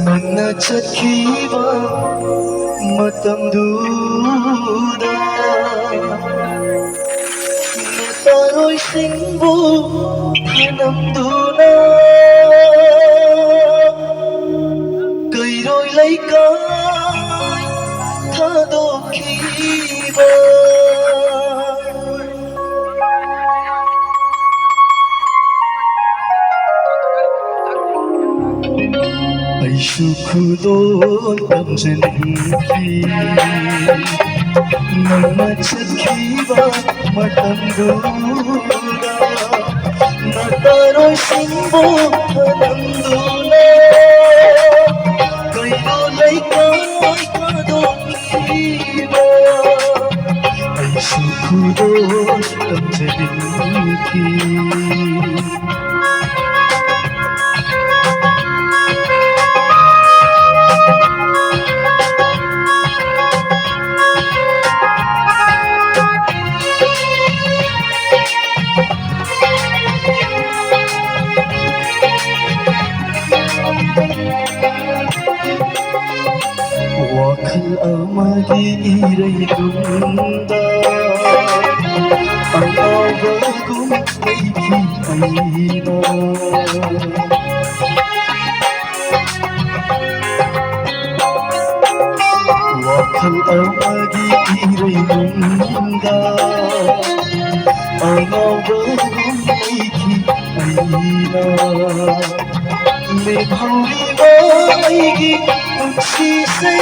Nagna chakhiba matamduda Nataroi singbu thanamduna Kairoi laikai thadokhiba Aishu khudon tamjanki Nagna chakhiba matamduda Nataroi singbu thanamduna Kairo laikai thadokhiba Aishu khudon tamjanki Wakal amagi iraydunda Ang awagong kaiki ayna Wakal amagi iraydunda Ang awagong kaiki ayna Lebhauriba aigi punsise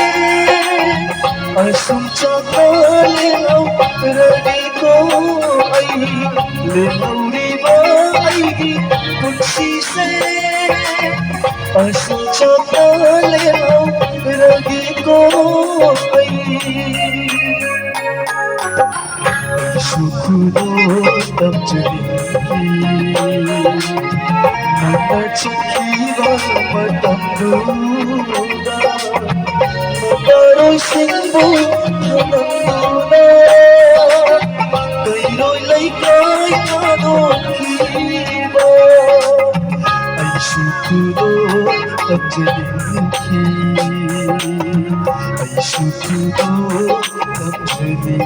Asum chakna lelau ragi ko ai Lebhauriba aigi punsise Asum chakna lelau ragi ko ai Sukhudo tamjanki Nagna chakhiba matamduda Nataroi singbu thanamduna Kairoi laikai thadokhiba Aishu khudo tamjanki Aishu khudo tamjanki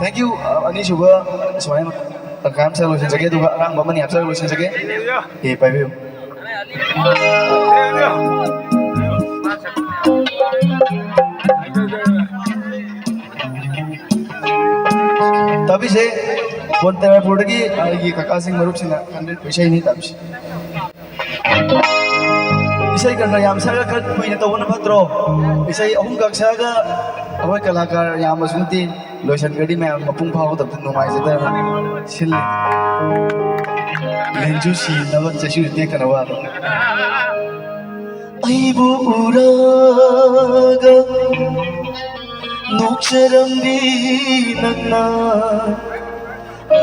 Thank you. Anishuba sumaya tangkam saya losinjake duga orang bapak niat saya losinjake. Bye bye. Tapi saya buat telepon lagi kakak sing marup sih 100 पैसा ini tapi sih. Isai kan yang saya kan punya tahu apa tro. Isai om kak saya ga awak kalakar yang masunti lotion gadi मैं mapung phao tập thân nomai zeta sil lenju si nawan jashi te kanawa aibu uraga nokcharambi nagna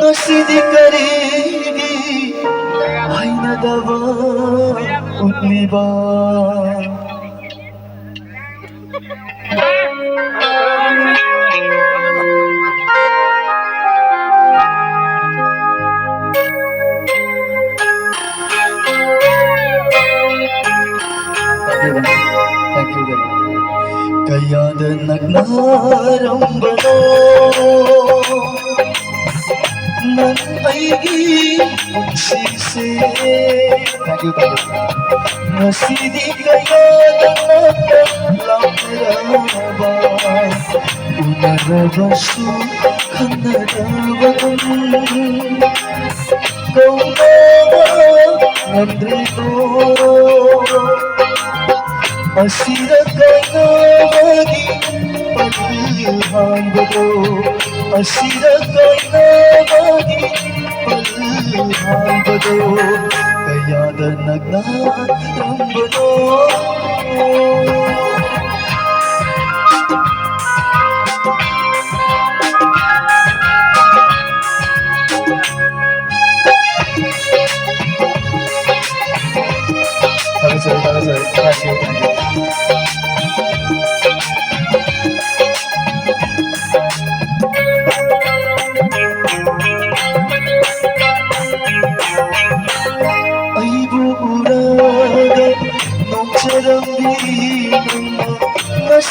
nasidi karigi haina dava utliba Thank you. Kayada nagnarambano Nang aigi punsise Thank you. Nasidi kayada naglamraba Unarabasu kanaraban Kaunawa nandrito Asira kainawagi palhanbado Asira kainawagi palhanbado Kayada nagnarambano Thank you.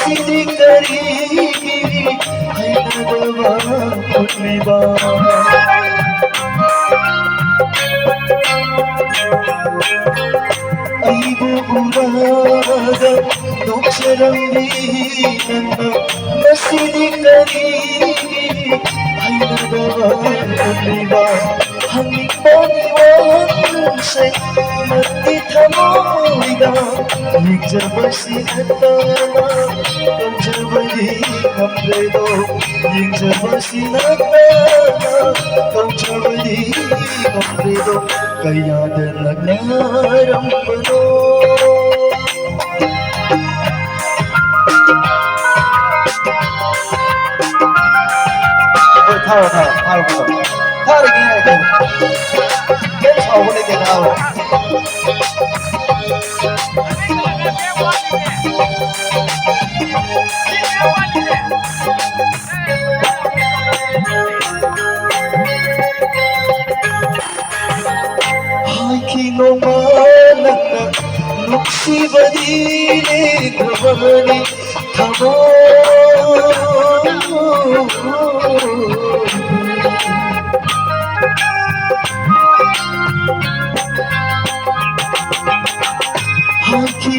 ꯃꯁꯤꯗꯤ ꯀꯔꯤꯒꯤ ꯍꯩꯅꯗꯕ ꯎꯠꯂꯤꯕ ꯑꯩꯕꯨ ꯎꯔꯒ ꯅꯣꯛꯆꯔꯝꯃꯤ ꯅꯪꯅ ꯃꯁꯤꯗꯤ ꯀꯔꯤꯒꯤ ꯍꯩꯅꯗꯕ ꯎꯠꯂꯤꯕ ꯍꯪꯅꯤꯡꯕꯒꯤ ꯋꯥꯍꯪꯁꯦ ꯅꯪꯒꯤ ꯊꯃꯣꯏꯗ ꯌꯦꯡꯖꯕꯁꯤ ꯅꯠꯇꯅ ꯇꯧꯖꯕꯗꯤ ꯉꯝꯗ꯭ꯔꯦꯗꯣ ꯌꯦꯡꯖꯕꯁꯤ ꯅꯠꯇꯅ ꯇꯧꯖꯕꯗꯤ ꯉꯝꯗ꯭ꯔꯦꯗꯣ ꯀꯌꯥꯗ ꯅꯛꯅꯔꯝꯕꯅꯣ 타워 타워 타워부터 타워를 그냥 계속 저번에 타워 하이키노만나 녹시바디 그만이 타모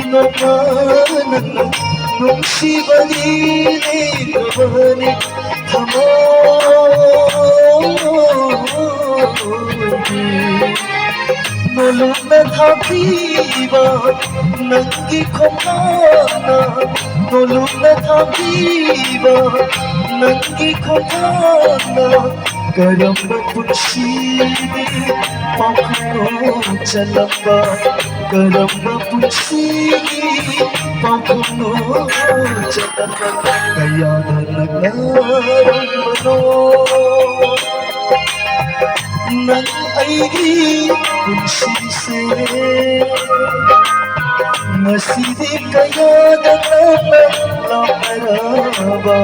하이키노만나 녹시바디 그만이 타모 nolona thakiba nangi khomana nolona thakiba nangi khomana karamba punsidi pakhuno chalamba karamba punsidi pakhuno chalamba kaya nagnaramano nang aigi punsise ngasidi kaya danana lamaraba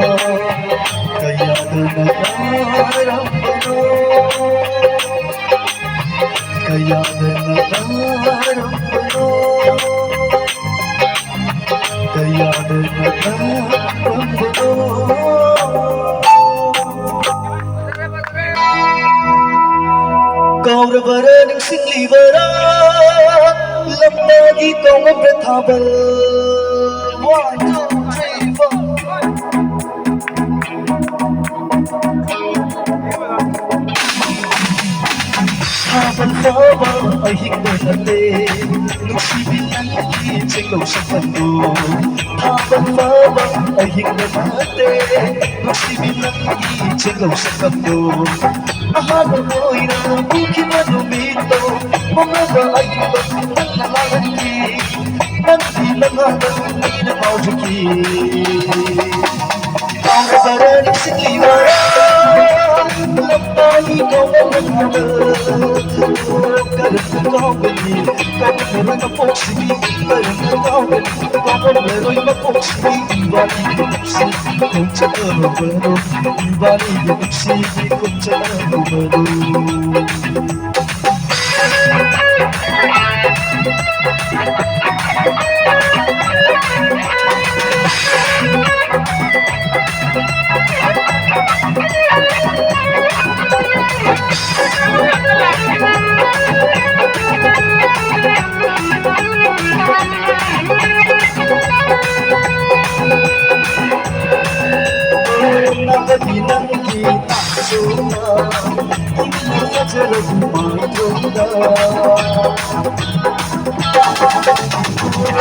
kaya danarambano kaya danarambano kaya danarambano Gaurabara ning singlivara lamnagi kaunga prathabal 1 2 3 4 Habal faba ahing nate nuksibin ki chenglo sakando Habal faba ahing nate nuksibin ki chenglo sakando Ahalo moira bukima dumito mga baayba nalagandi nanti langada ina maujiki ang kabarani singliwara lapani ko mga kalat ko gani kapera na poksi kalat ko gani kapera na poksi bali poksi kung chakano bano bali poksi kung chakano bano Nagabilang kita suma Hindi ka jarag maganda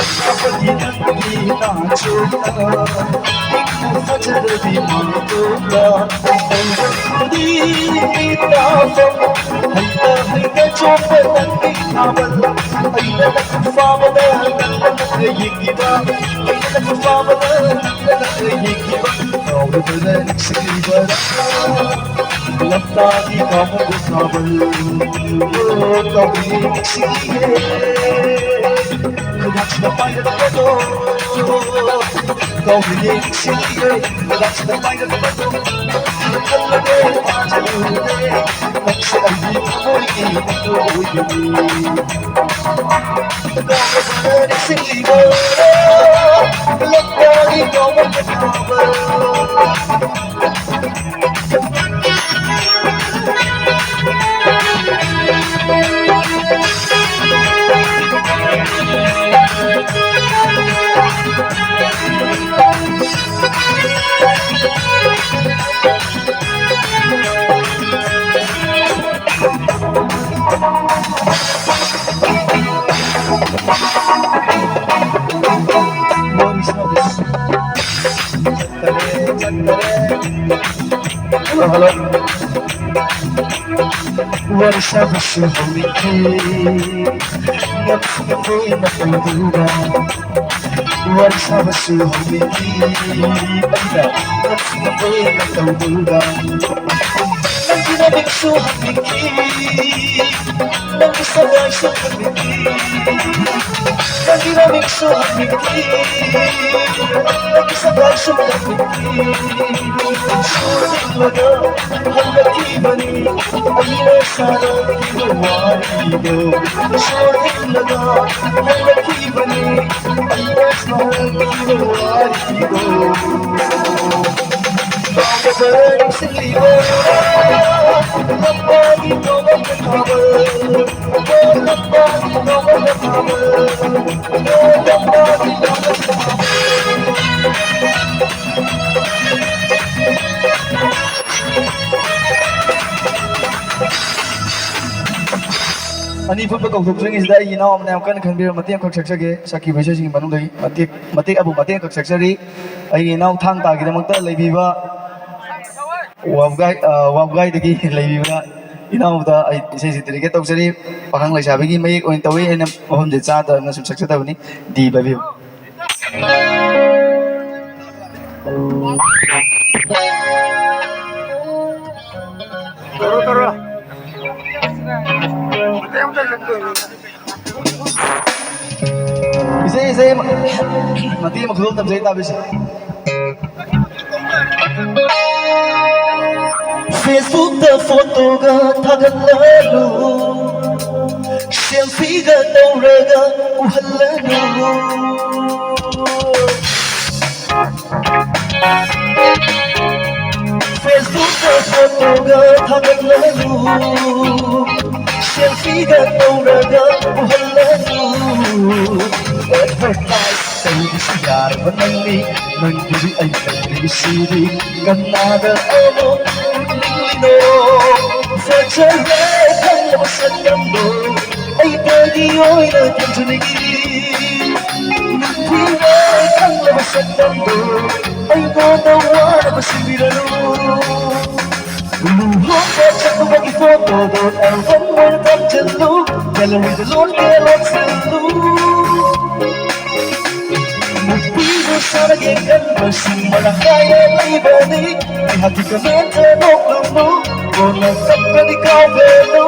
Nagabilang kita suma Hindi ka jarag maganda Ang hindi kita Ay na chopa ng ikabal Ay na nagpapamala ng nagkayigiba Ay na nagpapamala ng nagkayigiba Gaurabara ning singlivara laptagi kamu gusabal Gaurabara ning singlivara Kumak na payat ko 거울에 실리에 낚시는 빨간 바도 컬러에 빠져오네 낚시가 보이기 보이니 거울에 실리고 럭커이 거울에 커버 Hello. What is up with you, homie? Never know nothing to do. What is up with you, homie? Never know nothing to do. Nagdinamig so happy, nagsabay so happy. Nagdinamig so happy, nagsabay so happy. Sulit laga, halaki bani, ayna sana kiwarido. Sulit laga, halaki bani, ayna sana kiwarido. Burning silver, nobody know what the cover. Nobody know what the cover. Nobody know what the cover. Ani pun berkau tuh sini sedai, ina om nak kan biar mati aku saksage, sakit biasa sih manung lagi, mati abu mati aku saksari, ina om thang tak kita makta lebih ba. Wabgai dagi lebiba inaumda ai isai sitrike tawsari pakang laisabigi mayek oin tawi ena mohon de cha da na sum saksa tabani di babi toro isai mati makhul tab jai tabis Facebook da photo ga thagallalu selfie ga tawraga uhallalu Facebook da photo ga thagallalu selfie ga tawraga uhallalu advertise saydi siyar banangi nangiri ay nangiri siri kanada ono Fajare kalla masallamo ay pagi oy na tanjunigi Nagpire kalla masallamo ay gonawa na masibirano Luluhong ka sa kumagi photo doon ang vanmar pagdalo Gallery dalon kelot salo Nagpire sa naginggan masing malakaya na ibalik Ay hati ka men tanong mo Kung nasaktan ikaw pero